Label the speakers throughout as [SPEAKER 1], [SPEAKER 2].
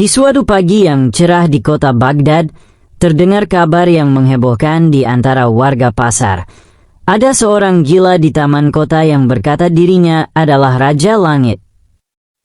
[SPEAKER 1] Di suatu pagi yang cerah di kota Baghdad, terdengar kabar yang menghebohkan di antara warga pasar. Ada seorang gila di taman kota yang berkata dirinya adalah Raja Langit.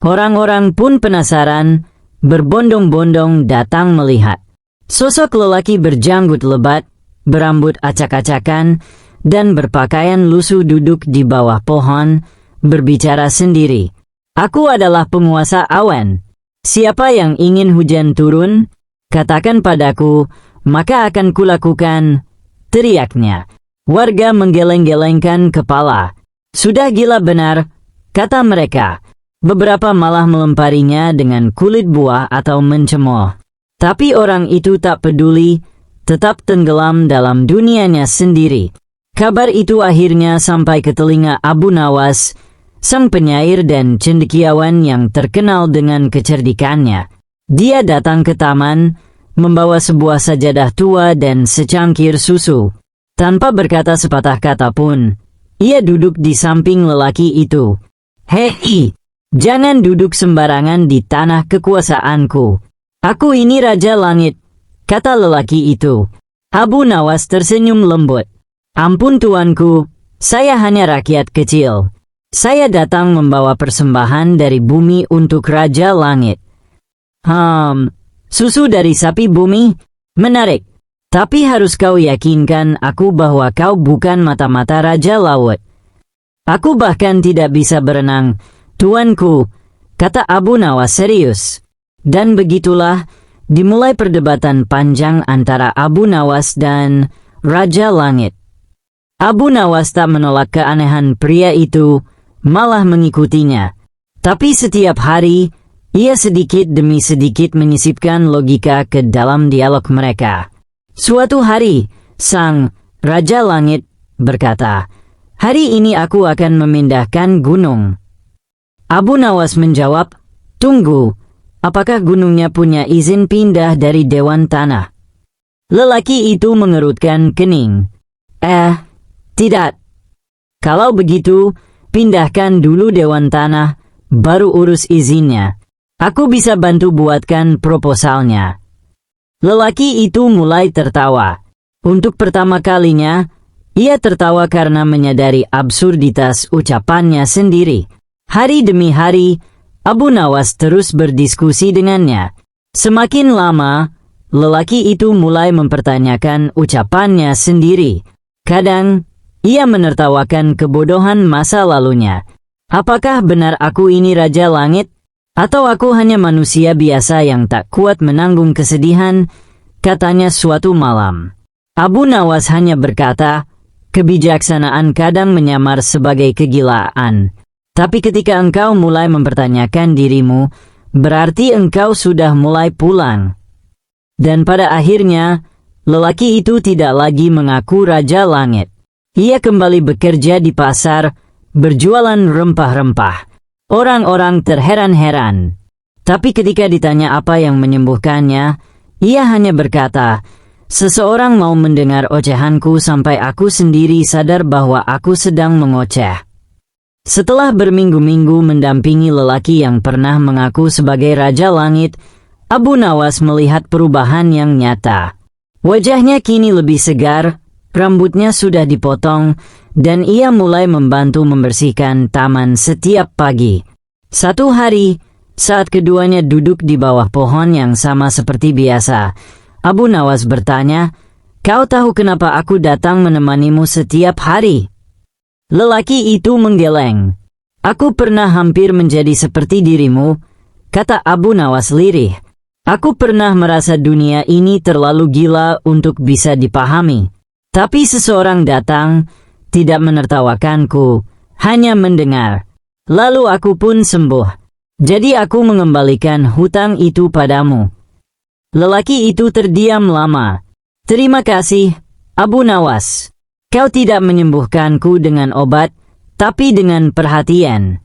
[SPEAKER 1] Orang-orang pun penasaran, berbondong-bondong datang melihat. Sosok lelaki berjanggut lebat, berambut acak-acakan, dan berpakaian lusuh duduk di bawah pohon, berbicara sendiri. Aku adalah penguasa awan. Siapa yang ingin hujan turun, katakan padaku, maka akan kulakukan, teriaknya. Warga menggeleng-gelengkan kepala. Sudah gila benar, kata mereka. Beberapa malah melemparinya dengan kulit buah atau mencemooh. Tapi orang itu tak peduli, tetap tenggelam dalam dunianya sendiri. Kabar itu akhirnya sampai ke telinga Abu Nawas, sang penyair dan cendekiawan yang terkenal dengan kecerdikannya. Dia datang ke taman, membawa sebuah sajadah tua dan secangkir susu. Tanpa berkata sepatah kata pun, ia duduk di samping lelaki itu. "Hei, jangan duduk sembarangan di tanah kekuasaanku. Aku ini Raja Langit," kata lelaki itu. Abu Nawas tersenyum lembut. "Ampun tuanku, saya hanya rakyat kecil. Saya datang membawa persembahan dari bumi untuk Raja Langit." Susu dari sapi bumi? Menarik. Tapi harus kau yakinkan aku bahwa kau bukan mata-mata Raja Laut. Aku bahkan tidak bisa berenang, tuanku, kata Abu Nawas serius. Dan begitulah, dimulai perdebatan panjang antara Abu Nawas dan Raja Langit. Abu Nawas tak menolak keanehan pria itu, malah mengikutinya. Tapi setiap hari, ia sedikit demi sedikit menyisipkan logika ke dalam dialog mereka. Suatu hari, sang Raja Langit berkata, "Hari ini aku akan memindahkan gunung." Abu Nawas menjawab, "Tunggu, apakah gunungnya punya izin pindah dari Dewan Tanah?" Lelaki itu mengerutkan kening. Tidak. Kalau begitu, pindahkan dulu Dewan Tanah, baru urus izinnya. Aku bisa bantu buatkan proposalnya." Lelaki itu mulai tertawa. Untuk pertama kalinya, ia tertawa karena menyadari absurditas ucapannya sendiri. Hari demi hari, Abu Nawas terus berdiskusi dengannya. Semakin lama, lelaki itu mulai mempertanyakan ucapannya sendiri. Kadang, ia menertawakan kebodohan masa lalunya. Apakah benar aku ini Raja Langit? Atau aku hanya manusia biasa yang tak kuat menanggung kesedihan, katanya suatu malam. Abu Nawas hanya berkata, kebijaksanaan kadang menyamar sebagai kegilaan. Tapi ketika engkau mulai mempertanyakan dirimu, berarti engkau sudah mulai pulang. Dan pada akhirnya, lelaki itu tidak lagi mengaku Raja Langit. Ia kembali bekerja di pasar, berjualan rempah-rempah. Orang-orang terheran-heran. Tapi ketika ditanya apa yang menyembuhkannya, ia hanya berkata, "Seseorang mau mendengar ocehanku sampai aku sendiri sadar bahwa aku sedang mengoceh." Setelah berminggu-minggu mendampingi lelaki yang pernah mengaku sebagai Raja Langit, Abu Nawas melihat perubahan yang nyata. Wajahnya kini lebih segar, rambutnya sudah dipotong, dan ia mulai membantu membersihkan taman setiap pagi. Satu hari, saat keduanya duduk di bawah pohon yang sama seperti biasa, Abu Nawas bertanya, "Kau tahu kenapa aku datang menemanimu setiap hari?" Lelaki itu menggeleng. "Aku pernah hampir menjadi seperti dirimu," kata Abu Nawas lirih. "Aku pernah merasa dunia ini terlalu gila untuk bisa dipahami. Tapi seseorang datang, tidak menertawakanku, hanya mendengar. Lalu aku pun sembuh. Jadi aku mengembalikan hutang itu padamu." Lelaki itu terdiam lama. "Terima kasih, Abu Nawas. Kau tidak menyembuhkanku dengan obat, tapi dengan perhatian."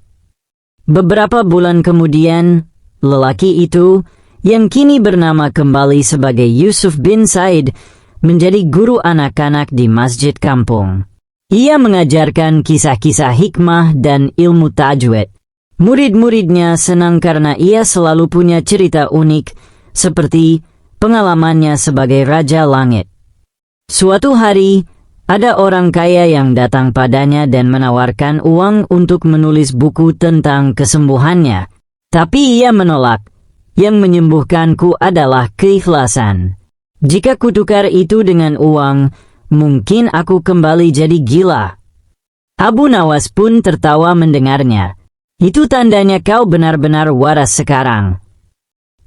[SPEAKER 1] Beberapa bulan kemudian, lelaki itu, yang kini bernama kembali sebagai Yusuf bin Said, menjadi guru anak-anak di masjid kampung. Ia mengajarkan kisah-kisah hikmah dan ilmu tajwid. Murid-muridnya senang karena ia selalu punya cerita unik seperti pengalamannya sebagai Raja Langit. Suatu hari, ada orang kaya yang datang padanya dan menawarkan uang untuk menulis buku tentang kesembuhannya. Tapi ia menolak. Yang menyembuhkanku adalah keikhlasan. Jika kutukar itu dengan uang, mungkin aku kembali jadi gila. Abu Nawas pun tertawa mendengarnya. Itu tandanya kau benar-benar waras sekarang.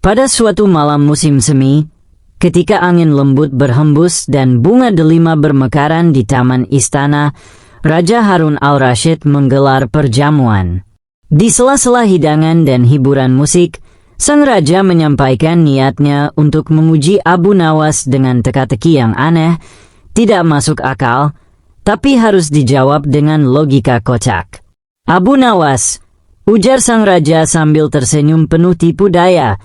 [SPEAKER 1] Pada suatu malam musim semi, ketika angin lembut berhembus dan bunga delima bermekaran di taman istana, Raja Harun al-Rashid menggelar perjamuan. Di sela-sela hidangan dan hiburan musik, sang raja menyampaikan niatnya untuk menguji Abu Nawas dengan teka-teki yang aneh, tidak masuk akal, tapi harus dijawab dengan logika kocak. Abu Nawas, ujar sang raja sambil tersenyum penuh tipu daya,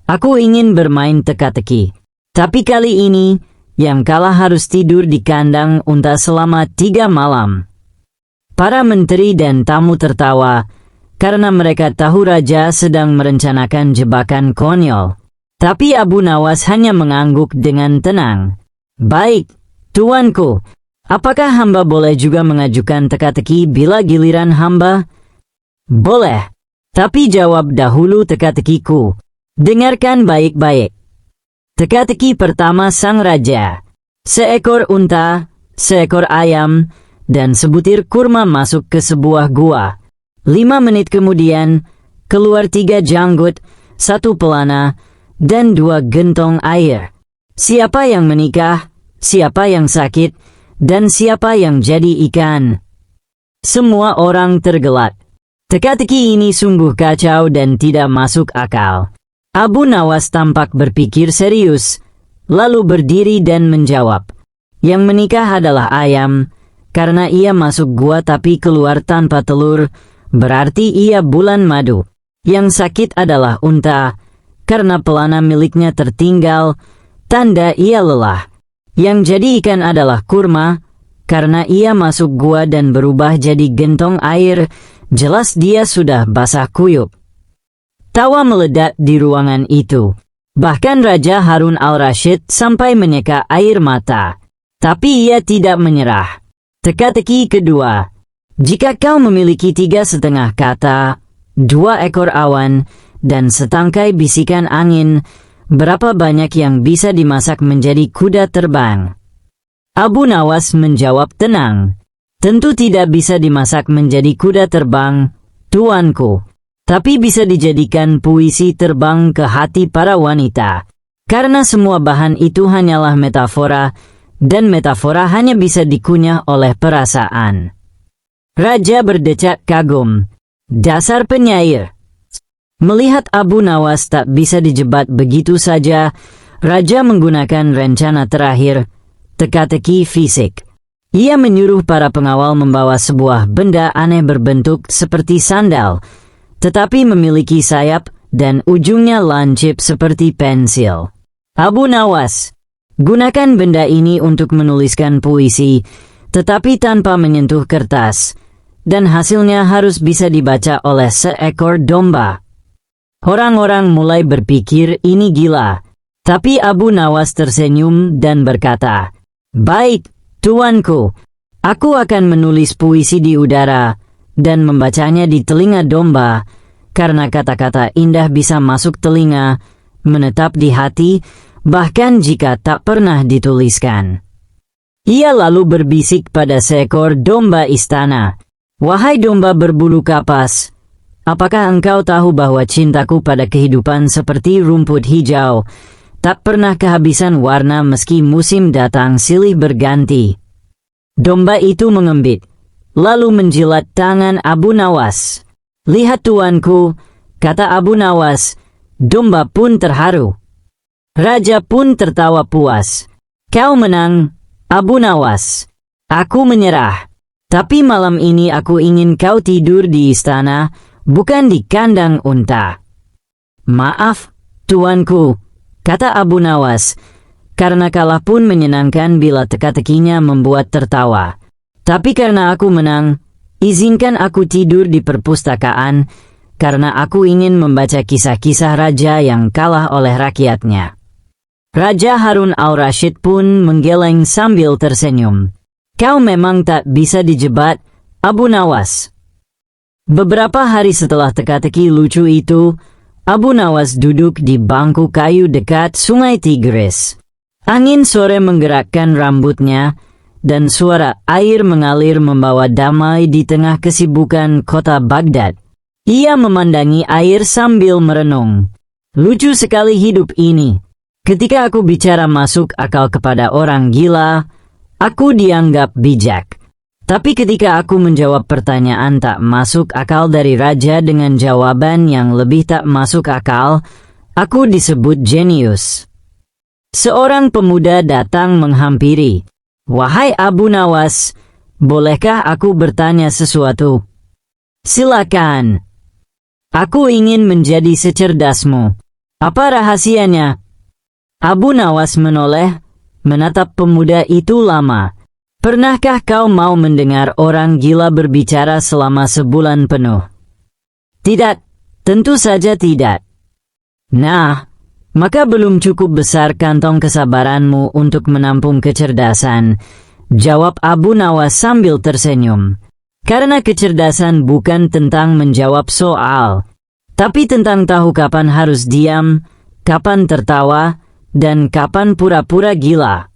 [SPEAKER 1] aku ingin bermain teka-teki. Tapi kali ini, yang kalah harus tidur di kandang unta selama 3 malam. Para menteri dan tamu tertawa, karena mereka tahu raja sedang merencanakan jebakan konyol. Tapi Abu Nawas hanya mengangguk dengan tenang. Baik, tuanku, apakah hamba boleh juga mengajukan teka-teki bila giliran hamba? Boleh, tapi jawab dahulu teka-tekiku. Dengarkan baik-baik. Teka-teki pertama sang raja. Seekor unta, seekor ayam, dan sebutir kurma masuk ke sebuah gua. 5 menit kemudian, keluar 3 janggut, 1 pelana, dan 2 gentong air. Siapa yang menikah, siapa yang sakit, dan siapa yang jadi ikan? Semua orang tergelak. Teka-teki ini sungguh kacau dan tidak masuk akal. Abu Nawas tampak berpikir serius, lalu berdiri dan menjawab. Yang menikah adalah ayam, karena ia masuk gua tapi keluar tanpa telur, berarti ia bulan madu. Yang sakit adalah unta, karena pelana miliknya tertinggal, tanda ia lelah. Yang jadi ikan adalah kurma, karena ia masuk gua dan berubah jadi gentong air, jelas dia sudah basah kuyup. Tawa meledak di ruangan itu. Bahkan Raja Harun al-Rashid sampai menyeka air mata. Tapi ia tidak menyerah. Teka-teki kedua. Jika kau memiliki 3,5 kata, 2 ekor awan, dan setangkai bisikan angin, berapa banyak yang bisa dimasak menjadi kuda terbang? Abu Nawas menjawab tenang. Tentu tidak bisa dimasak menjadi kuda terbang, tuanku. Tapi bisa dijadikan puisi terbang ke hati para wanita. Karena semua bahan itu hanyalah metafora, dan metafora hanya bisa dikunyah oleh perasaan. Raja berdecak kagum. Dasar penyair. Melihat Abu Nawas tak bisa dijebat begitu saja, Raja menggunakan rencana terakhir, teka-teki fisik. Ia menyuruh para pengawal membawa sebuah benda aneh berbentuk seperti sandal, tetapi memiliki sayap dan ujungnya lancip seperti pensil. Abu Nawas, gunakan benda ini untuk menuliskan puisi, tetapi tanpa menyentuh kertas. Dan hasilnya harus bisa dibaca oleh seekor domba. Orang-orang mulai berpikir ini gila, tapi Abu Nawas tersenyum dan berkata, baik, tuanku, aku akan menulis puisi di udara, dan membacanya di telinga domba, karena kata-kata indah bisa masuk telinga, menetap di hati, bahkan jika tak pernah dituliskan. Ia lalu berbisik pada seekor domba istana, wahai domba berbulu kapas, apakah engkau tahu bahwa cintaku pada kehidupan seperti rumput hijau, tak pernah kehabisan warna meski musim datang silih berganti? Domba itu mengembit, lalu menjilat tangan Abu Nawas. Lihat tuanku, kata Abu Nawas, domba pun terharu. Raja pun tertawa puas. Kau menang, Abu Nawas. Aku menyerah. Tapi malam ini aku ingin kau tidur di istana, bukan di kandang unta. Maaf, tuanku, kata Abu Nawas, karena kalah pun menyenangkan bila teka-tekinya membuat tertawa. Tapi karena aku menang, izinkan aku tidur di perpustakaan, karena aku ingin membaca kisah-kisah raja yang kalah oleh rakyatnya. Raja Harun al-Rashid pun menggeleng sambil tersenyum. Kau memang tak bisa dijebak, Abu Nawas. Beberapa hari setelah teka-teki lucu itu, Abu Nawas duduk di bangku kayu dekat sungai Tigris. Angin sore menggerakkan rambutnya, dan suara air mengalir membawa damai di tengah kesibukan kota Baghdad. Ia memandangi air sambil merenung. Lucu sekali hidup ini. Ketika aku bicara masuk akal kepada orang gila, aku dianggap bijak. Tapi ketika aku menjawab pertanyaan tak masuk akal dari raja dengan jawaban yang lebih tak masuk akal, aku disebut jenius. Seorang pemuda datang menghampiri. Wahai Abu Nawas, bolehkah aku bertanya sesuatu? Silakan. Aku ingin menjadi secerdasmu. Apa rahasianya? Abu Nawas menoleh, menatap pemuda itu lama. Pernahkah kau mau mendengar orang gila berbicara selama sebulan penuh? Tidak, tentu saja tidak. Nah, maka belum cukup besar kantong kesabaranmu untuk menampung kecerdasan, jawab Abu Nawas sambil tersenyum. Karena kecerdasan bukan tentang menjawab soal, tapi tentang tahu kapan harus diam, kapan tertawa, dan kapan pura-pura gila.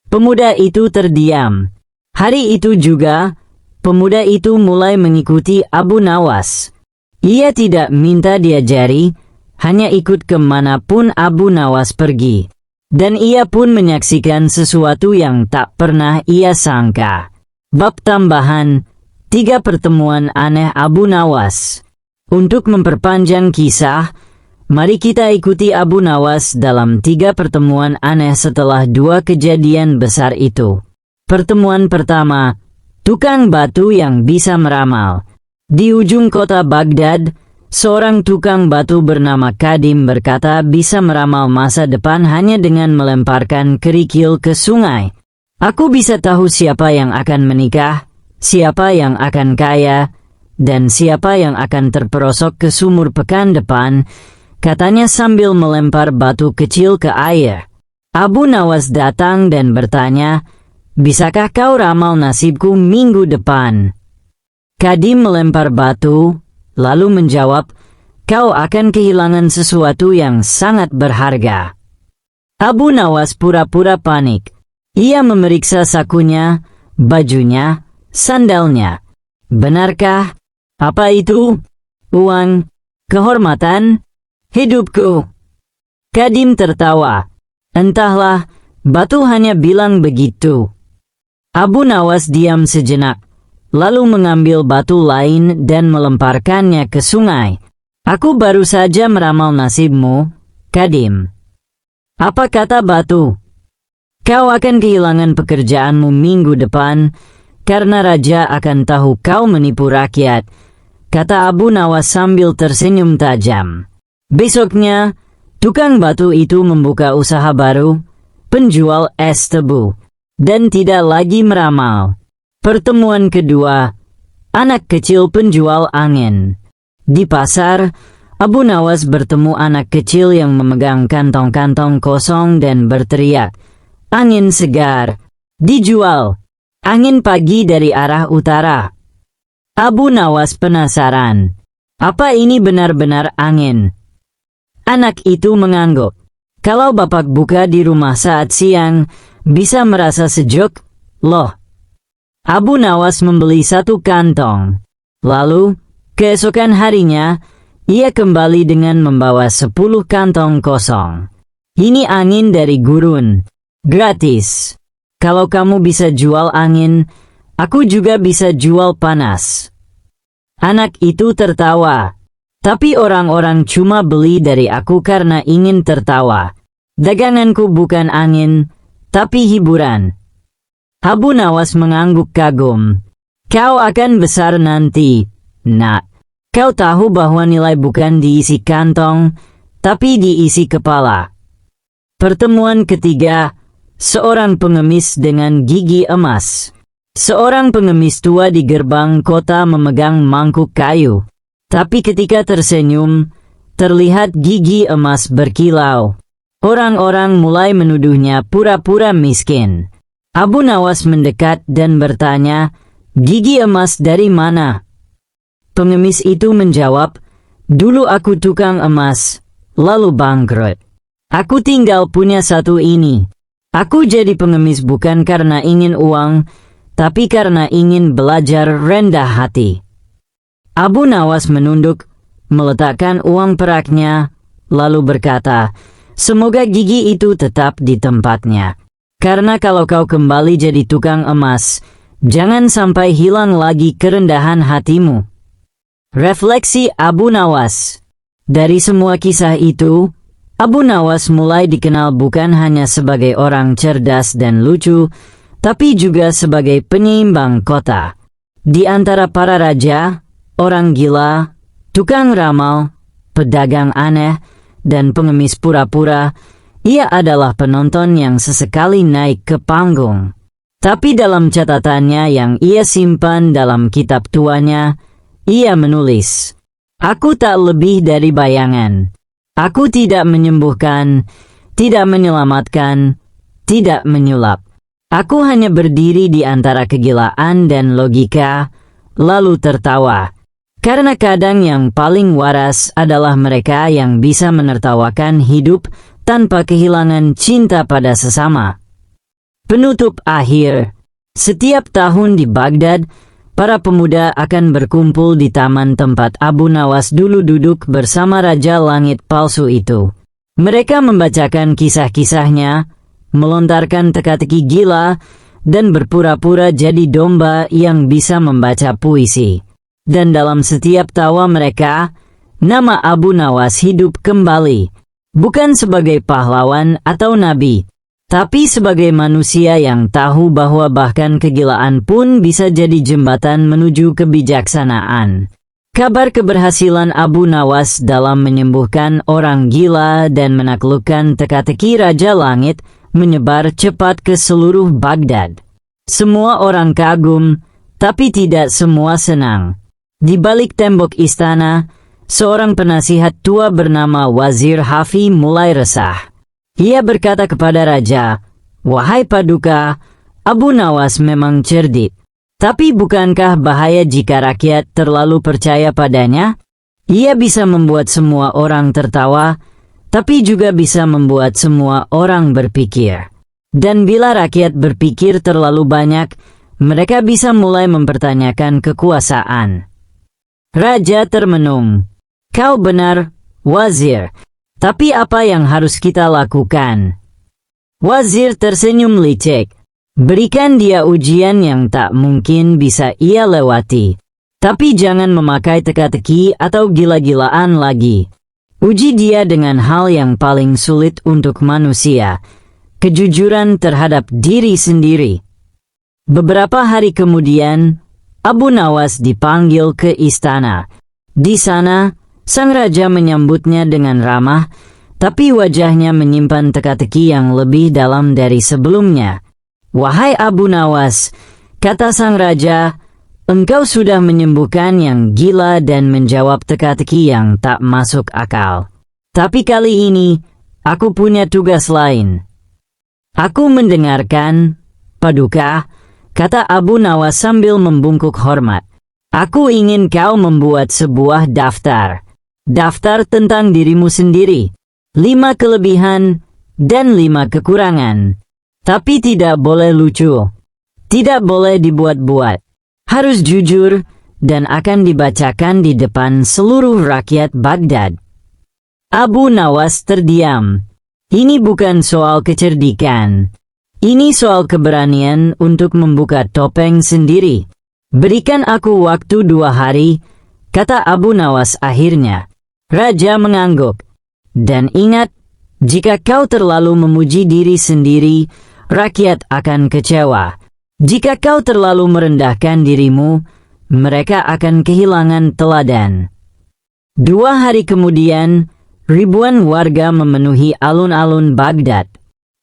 [SPEAKER 1] Pemuda itu terdiam. Hari itu juga, pemuda itu mulai mengikuti Abu Nawas. Ia tidak minta diajari, hanya ikut kemanapun Abu Nawas pergi. Dan ia pun menyaksikan sesuatu yang tak pernah ia sangka. Bab tambahan, 3 pertemuan aneh Abu Nawas. Untuk memperpanjang kisah, mari kita ikuti Abu Nawas dalam 3 pertemuan aneh setelah 2 kejadian besar itu. Pertemuan pertama, tukang batu yang bisa meramal. Di ujung kota Baghdad, seorang tukang batu bernama Kadim berkata bisa meramal masa depan hanya dengan melemparkan kerikil ke sungai. Aku bisa tahu siapa yang akan menikah, siapa yang akan kaya, dan siapa yang akan terperosok ke sumur pekan depan, katanya sambil melempar batu kecil ke air. Abu Nawas datang dan bertanya, bisakah kau ramal nasibku minggu depan? Kadim melempar batu, lalu menjawab, kau akan kehilangan sesuatu yang sangat berharga. Abu Nawas pura-pura panik. Ia memeriksa sakunya, bajunya, sandalnya. Benarkah? Apa itu? Uang? Kehormatan? Hidupku. Kadim tertawa. Entahlah, batu hanya bilang begitu. Abu Nawas diam sejenak, lalu mengambil batu lain dan melemparkannya ke sungai. Aku baru saja meramal nasibmu, Kadim. Apa kata batu? Kau akan kehilangan pekerjaanmu minggu depan, karena raja akan tahu kau menipu rakyat, kata Abu Nawas sambil tersenyum tajam. Besoknya, tukang batu itu membuka usaha baru, penjual es tebu, dan tidak lagi meramal. Pertemuan kedua, anak kecil penjual angin. Di pasar, Abu Nawas bertemu anak kecil yang memegang kantong-kantong kosong dan berteriak, angin segar, dijual. Angin pagi dari arah utara. Abu Nawas penasaran. Apa ini benar-benar angin? Anak itu mengangguk. Kalau bapak buka di rumah saat siang, bisa merasa sejuk, loh. Abu Nawas membeli 1 kantong. Lalu, keesokan harinya, ia kembali dengan membawa 10 kantong kosong. Ini angin dari gurun. Gratis. Kalau kamu bisa jual angin, aku juga bisa jual panas. Anak itu tertawa. Tapi orang-orang cuma beli dari aku karena ingin tertawa. Daganganku bukan angin, tapi hiburan. Abu Nawas mengangguk kagum. Kau akan besar nanti, nak. Kau tahu bahwa nilai bukan diisi kantong, tapi diisi kepala. Pertemuan ketiga, seorang pengemis dengan gigi emas. Seorang pengemis tua di gerbang kota memegang mangkuk kayu. Tapi ketika tersenyum, terlihat gigi emas berkilau. Orang-orang mulai menuduhnya pura-pura miskin. Abu Nawas mendekat dan bertanya, "Gigi emas dari mana?" Pengemis itu menjawab, "Dulu aku tukang emas, lalu bangkrut. Aku tinggal punya satu ini. Aku jadi pengemis bukan karena ingin uang, tapi karena ingin belajar rendah hati." Abu Nawas menunduk, meletakkan uang peraknya, lalu berkata, "Semoga gigi itu tetap di tempatnya. Karena kalau kau kembali jadi tukang emas, jangan sampai hilang lagi kerendahan hatimu." Refleksi Abu Nawas. Dari semua kisah itu, Abu Nawas mulai dikenal bukan hanya sebagai orang cerdas dan lucu, tapi juga sebagai penyeimbang kota. Di antara para raja, orang gila, tukang ramal, pedagang aneh, dan pengemis pura-pura, ia adalah penonton yang sesekali naik ke panggung. Tapi dalam catatannya yang ia simpan dalam kitab tuanya, ia menulis, "Aku tak lebih dari bayangan. Aku tidak menyembuhkan, tidak menyelamatkan, tidak menyulap. Aku hanya berdiri di antara kegilaan dan logika, lalu tertawa. Karena kadang yang paling waras adalah mereka yang bisa menertawakan hidup tanpa kehilangan cinta pada sesama." Penutup akhir. Setiap tahun di Baghdad, para pemuda akan berkumpul di taman tempat Abu Nawas dulu duduk bersama Raja Langit palsu itu. Mereka membacakan kisah-kisahnya, melontarkan teka-teki gila, dan berpura-pura jadi domba yang bisa membaca puisi. Dan dalam setiap tawa mereka, nama Abu Nawas hidup kembali, bukan sebagai pahlawan atau nabi, tapi sebagai manusia yang tahu bahwa bahkan kegilaan pun bisa jadi jembatan menuju kebijaksanaan. Kabar keberhasilan Abu Nawas dalam menyembuhkan orang gila dan menaklukkan teka-teki Raja Langit menyebar cepat ke seluruh Baghdad. Semua orang kagum, tapi tidak semua senang. Di balik tembok istana, seorang penasihat tua bernama Wazir Hafi mulai resah. Ia berkata kepada raja, "Wahai Paduka, Abu Nawas memang cerdik. Tapi bukankah bahaya jika rakyat terlalu percaya padanya? Ia bisa membuat semua orang tertawa, tapi juga bisa membuat semua orang berpikir. Dan bila rakyat berpikir terlalu banyak, mereka bisa mulai mempertanyakan kekuasaan." Raja termenung. "Kau benar, Wazir. Tapi apa yang harus kita lakukan?" Wazir tersenyum licik. "Berikan dia ujian yang tak mungkin bisa ia lewati. Tapi jangan memakai teka-teki atau gila-gilaan lagi. Uji dia dengan hal yang paling sulit untuk manusia, kejujuran terhadap diri sendiri." Beberapa hari kemudian, Abu Nawas dipanggil ke istana. Di sana, sang raja menyambutnya dengan ramah, tapi wajahnya menyimpan teka-teki yang lebih dalam dari sebelumnya. "Wahai Abu Nawas," kata sang raja, "engkau sudah menyembuhkan yang gila dan menjawab teka-teki yang tak masuk akal. Tapi kali ini, aku punya tugas lain." "Aku mendengarkan, Paduka," kata Abu Nawas sambil membungkuk hormat. "Aku ingin kau membuat sebuah daftar. Daftar tentang dirimu sendiri. 5 kelebihan dan 5 kekurangan. Tapi tidak boleh lucu. Tidak boleh dibuat-buat. Harus jujur dan akan dibacakan di depan seluruh rakyat Baghdad." Abu Nawas terdiam. Ini bukan soal kecerdikan. Ini soal keberanian untuk membuka topeng sendiri. "Berikan aku waktu 2 hari, kata Abu Nawas akhirnya. Raja mengangguk. "Dan ingat, jika kau terlalu memuji diri sendiri, rakyat akan kecewa. Jika kau terlalu merendahkan dirimu, mereka akan kehilangan teladan." 2 hari kemudian, ribuan warga memenuhi alun-alun Baghdad.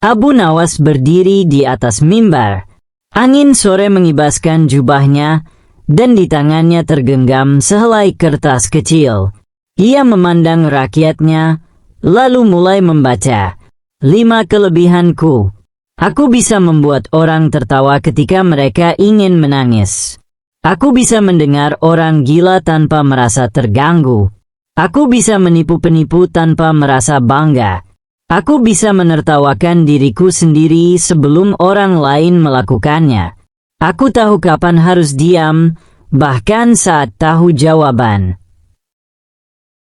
[SPEAKER 1] Abu Nawas berdiri di atas mimbar. Angin sore mengibaskan jubahnya, dan di tangannya tergenggam sehelai kertas kecil. Ia memandang rakyatnya, lalu mulai membaca. 5 kelebihanku. Aku bisa membuat orang tertawa ketika mereka ingin menangis. Aku bisa mendengar orang gila tanpa merasa terganggu. Aku bisa menipu penipu tanpa merasa bangga. Aku bisa menertawakan diriku sendiri sebelum orang lain melakukannya. Aku tahu kapan harus diam, bahkan saat tahu jawaban.